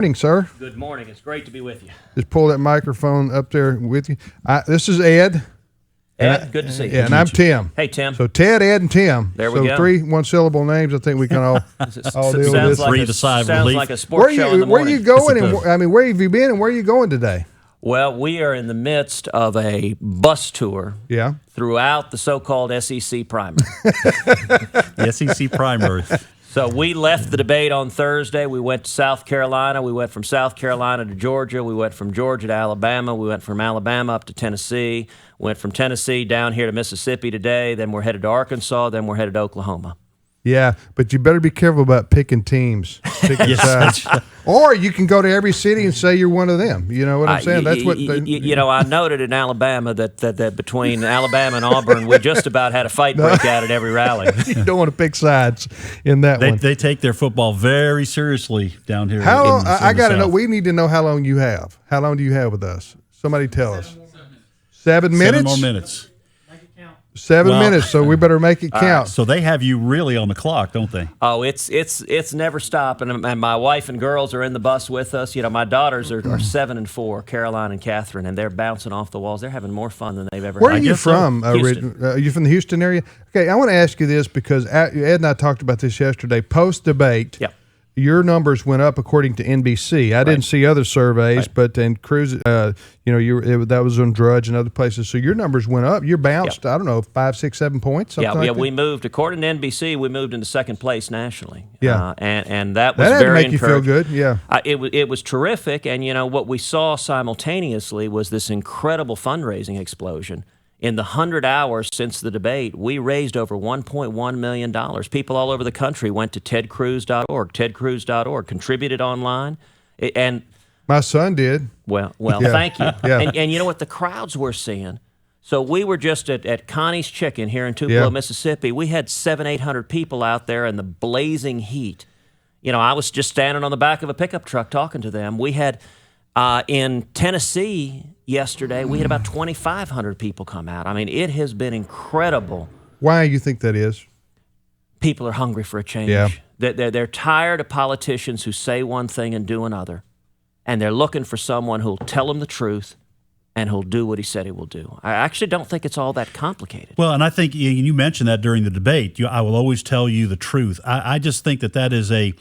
Morning, sir. Good morning. It's great to be with you. Just pull that microphone up there with you. This is Ed. Ed, good to see you. Yeah, and I'm Tim. Hey, Tim. So Ted, Ed, and Tim. There we go. So 3 one-syllable names. I think we can all deal with this. Sounds like a sports show in the where morning. are you going? And where have you been, and where are you going today? Well, we are in the midst of a bus tour throughout the so-called SEC primary. The SEC primary. So we left the debate on Thursday. We went to South Carolina. We went from South Carolina to Georgia. We went from Georgia to Alabama. We went from Alabama up to Tennessee. Went from Tennessee down here to Mississippi today. Then we're headed to Arkansas. Then we're headed to Oklahoma. Yeah, but you better be careful about picking teams. Picking sides. Or you can go to every city and say you're one of them. You know what I'm saying? That's what I noted in Alabama that between Alabama and Auburn, we just about had a fight break out at every rally. You don't want to pick sides in that one. They take their football very seriously down here. How long? I got to know. We need to know how long you have. How long do you have with us? Somebody tell us. 7 minutes. 7 more minutes. 7 minutes, so we better make it count. So they have you really on the clock, don't they? Oh, it's never stopping. And my wife and girls are in the bus with us. You know, my daughters are 7 and 4, Caroline and Catherine, and they're bouncing off the walls. They're having more fun than they've ever had. Where are you from? Houston. Are you from the Houston area? Okay, I want to ask you this because Ed and I talked about this yesterday. Post-debate, your numbers went up according to NBC. I didn't see other surveys, but then Cruz, that was on Drudge and other places. So your numbers went up. You bounced, I don't know, 5, 6, 7 points. We moved. According to NBC, we moved into second place nationally. Yeah, and that was had very to make you feel good. Yeah, it was terrific. And what we saw simultaneously was this incredible fundraising explosion. In the 100 hours since the debate, we raised over $1.1 million. People all over the country went to tedcruz.org, contributed online. And my son did. Well, thank you. And you know what? The crowds we're seeing. So we were just at Connie's Chicken here in Tupelo, Mississippi. We had 700-800 people out there in the blazing heat. I was just standing on the back of a pickup truck talking to them. We had in Tennessee yesterday, we had about 2,500 people come out. I mean, it has been incredible. Why do you think that is? People are hungry for a change. Yeah. They're tired of politicians who say one thing and do another, and they're looking for someone who'll tell them the truth and who'll do what he said he will do. I actually don't think it's all that complicated. Well, and I think you mentioned that during the debate. I will always tell you the truth. I just think that is a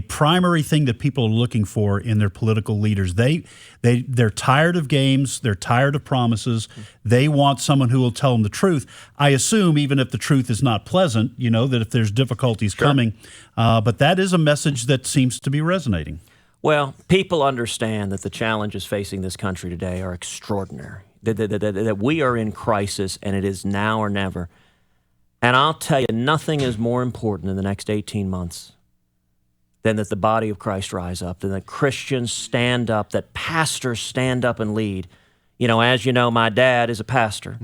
primary thing that people are looking for in their political leaders. They're tired of games. They're tired of promises. They want someone who will tell them the truth. I assume even if the truth is not pleasant, that if there's difficulties coming, but that is a message that seems to be resonating. Well, people understand that the challenges facing this country today are extraordinary, that we are in crisis, and it is now or never. And I'll tell you, nothing is more important in the next 18 months than that the body of Christ rise up, than that Christians stand up, that pastors stand up and lead. As you know, my dad is a pastor,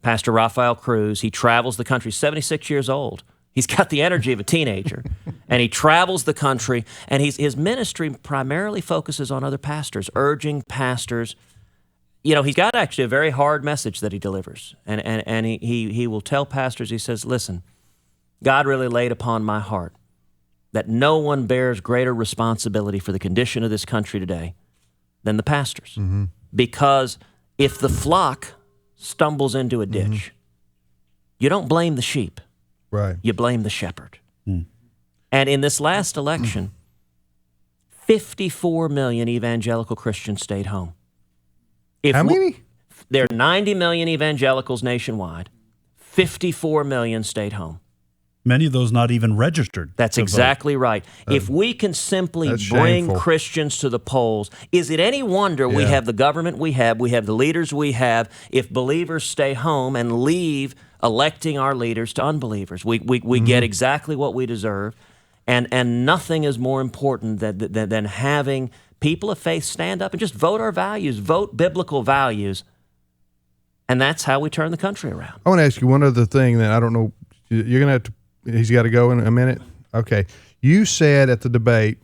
Pastor Rafael Cruz. He travels the country, 76 years old. He's got the energy of a teenager, and he travels the country, and his ministry primarily focuses on other pastors, urging pastors. He's got actually a very hard message that he delivers, and he will tell pastors, he says, listen, God really laid upon my heart that no one bears greater responsibility for the condition of this country today than the pastors. Mm-hmm. Because if the flock stumbles into a ditch, you don't blame the sheep. Right. You blame the shepherd. Mm. And in this last election, 54 million evangelical Christians stayed home. How many? There are 90 million evangelicals nationwide. 54 million stayed home. Many of those not even registered. That's exactly right. If we can simply bring Christians to the polls, is it any wonder we have the government we have the leaders we have, if believers stay home and leave electing our leaders to unbelievers? We get exactly what we deserve, and nothing is more important than having people of faith stand up and just vote our values, vote biblical values, and that's how we turn the country around. I want to ask you one other thing that I don't know. You're going to have to. He's got to go in a minute. Okay. You said at the debate,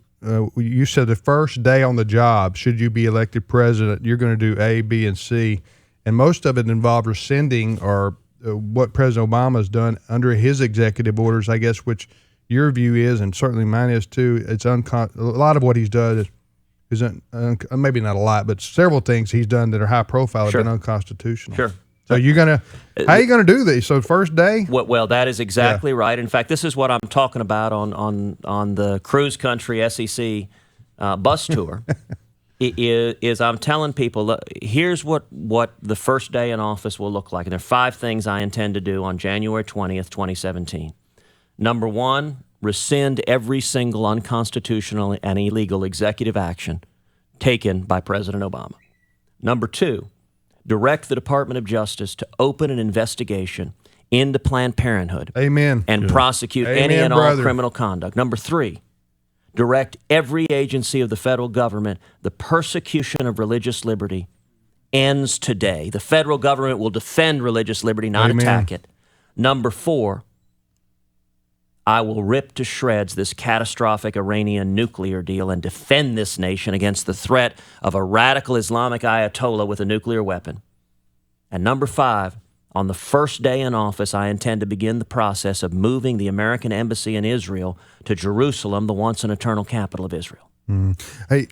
you said the first day on the job, should you be elected president, you're going to do A, B, and C. And most of it involved rescinding or what President Obama has done under his executive orders, I guess, which your view is, and certainly mine is too, it's a lot of what he's done maybe not a lot, but several things he's done that are high profile have Sure. been unconstitutional. Sure. So how are you gonna do this? So first day? Well, that is exactly right. In fact, this is what I'm talking about on the Cruz Country SEC bus tour. is I'm telling people, look, here's what the first day in office will look like. And there are 5 things I intend to do on January 20th, 2017. Number 1, rescind every single unconstitutional and illegal executive action taken by President Obama. Number 2, direct the Department of Justice to open an investigation into Planned Parenthood. Amen. And prosecute any and all criminal conduct. Number 3, direct every agency of the federal government. The persecution of religious liberty ends today. The federal government will defend religious liberty, not attack it. Number 4, I will rip to shreds this catastrophic Iranian nuclear deal and defend this nation against the threat of a radical Islamic Ayatollah with a nuclear weapon. And number 5, on the first day in office, I intend to begin the process of moving the American embassy in Israel to Jerusalem, the once and eternal capital of Israel. Hey,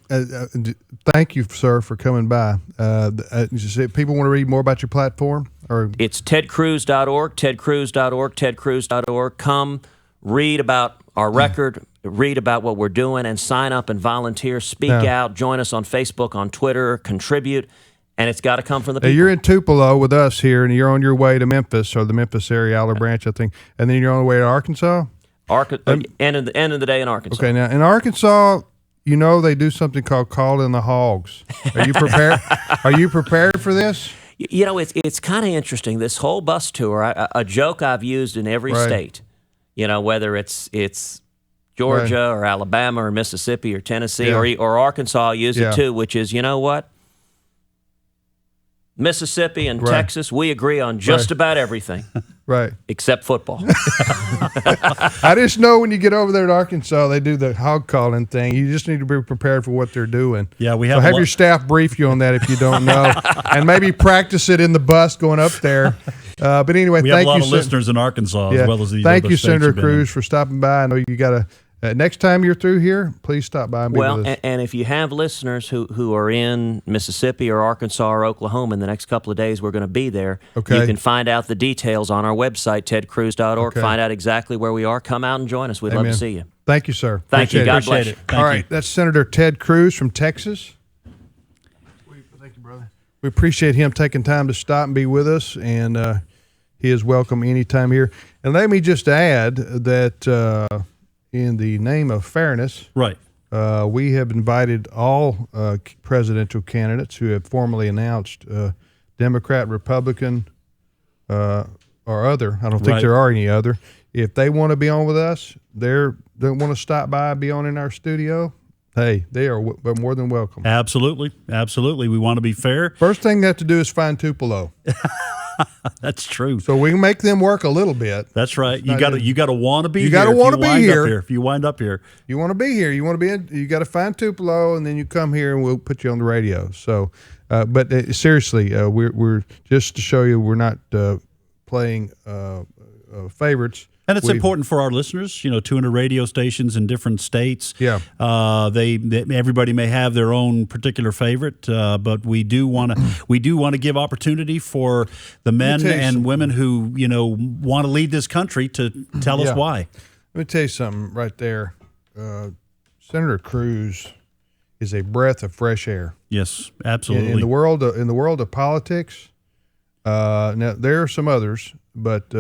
thank you, sir, for coming by. People want to read more about your platform? It's tedcruz.org, tedcruz.org, tedcruz.org. Come read about our record, read about what we're doing, and sign up and volunteer, speak out, join us on Facebook, on Twitter, contribute. And it's got to come from the people. You're in Tupelo with us here, and you're on your way to Memphis, or the Memphis area, Olive Branch, I think. And then you're on the way to Arkansas? End of the day in Arkansas. Okay, now in Arkansas, they do something called Call in the Hogs. Are you prepared? Are you prepared for this? It's kind of interesting. This whole bus tour, a joke I've used in every state, whether it's Georgia or Alabama or Mississippi or Tennessee or Arkansas, I use it too, which is, you know what? Mississippi and Texas, we agree on just about everything. Right. Except football. I just know when you get over there to Arkansas, they do the hog calling thing. You just need to be prepared for what they're doing. Yeah, we have. So have your staff brief you on that if you don't know, and maybe practice it in the bus going up there. But anyway, we have a lot of listeners in Arkansas as well as these. Thank you, other states Senator Cruz, for stopping by. I know you got next time you're through here, please stop by and be with us. And if you have listeners who are in Mississippi or Arkansas or Oklahoma in the next couple of days, we're going to be there. Okay. You can find out the details on our website, tedcruz.org. Find out exactly where we are. Come out and join us. We'd love to see you. Thank you, sir. Thank you. God bless you. All right, that's Senator Ted Cruz from Texas. Thank you, brother. We appreciate him taking time to stop and be with us, and he is welcome anytime here. And let me just add that in the name of fairness, we have invited all presidential candidates who have formally announced Democrat, Republican, or other. I don't think there are any other. If they want to be on with us, they want to stop by and be on in our studio, hey, they are more than welcome. Absolutely. We want to be fair. First thing they have to do is find Tupelo. That's true. So we can make them work a little bit. That's right. You got to want to be. You got to want to be here. If you wind up here, you want to be here. You want to be in. You got to find Tupelo, and then you come here, and we'll put you on the radio. So, but seriously, we're just to show you we're not playing favorites. And it's important for our listeners, 200 radio stations in different states. Yeah. Everybody may have their own particular favorite, but we do want to give opportunity for the men and women who, want to lead this country to tell us why. Let me tell you something right there. Senator Cruz is a breath of fresh air. Yes, absolutely. In the world of politics, now there are some others, but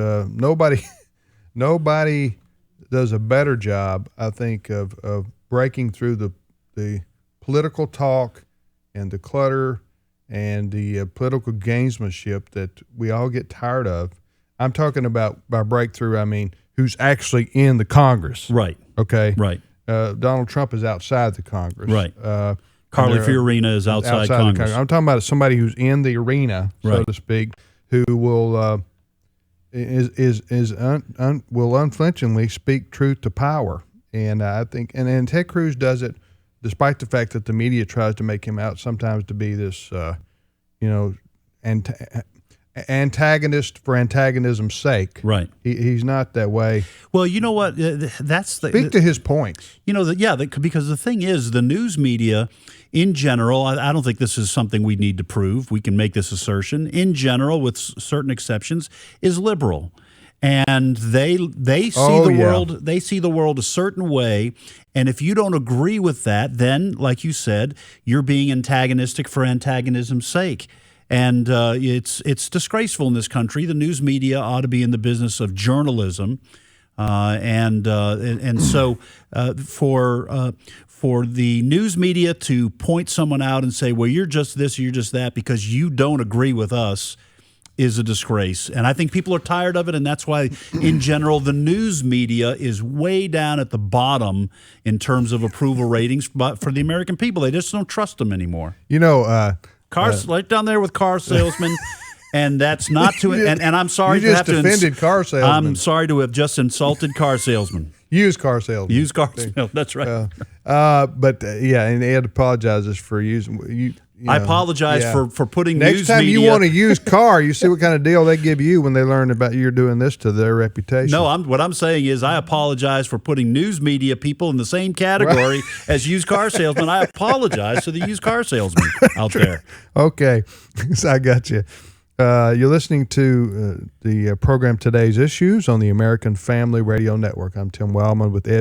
nobody does a better job, I think, of breaking through the political talk and the clutter and the political gamesmanship that we all get tired of. I'm talking about, by breakthrough, I mean who's actually in the Congress. Right. Okay. Right. Donald Trump is outside the Congress. Right. Carly Fiorina is outside Congress. I'm talking about somebody who's in the arena, so to speak, who will will unflinchingly speak truth to power. And I think, and Ted Cruz does it, despite the fact that the media tries to make him out sometimes to be this, antagonist for antagonism's sake. Right. He's not that way. Well, you know what? That's the Speak to his points. You know, because the thing is, the news media, in general, I don't think this is something we need to prove. We can make this assertion. In general, with certain exceptions, is liberal, and they see world. They see the world a certain way, and if you don't agree with that, then, like you said, you're being antagonistic for antagonism's sake. And it's disgraceful in this country. The news media ought to be in the business of journalism, and so for the news media to point someone out and say, "Well, you're just this or you're just that," because you don't agree with us, is a disgrace. And I think people are tired of it, and that's why, in general, the news media is way down at the bottom in terms of approval ratings. But for the American people, they just don't trust them anymore. You know. Right down there with car salesmen, and that's not to. And I'm sorry you just defended car salesmen. I'm sorry to have just insulted car salesmen. Used car salesmen. Used car salesmen. That's right. Yeah, and Ed apologizes for using you. I apologize for putting next news time media. You want a used car, you see what kind of deal they give you when they learn about you're doing this to their reputation. No, what I'm saying is I apologize for putting news media people in the same category as used car salesmen. I apologize to the used car salesmen out there. Okay, so I got you. You're listening to the program Today's Issues on the American Family Radio Network. I'm Tim Wildmon with Ed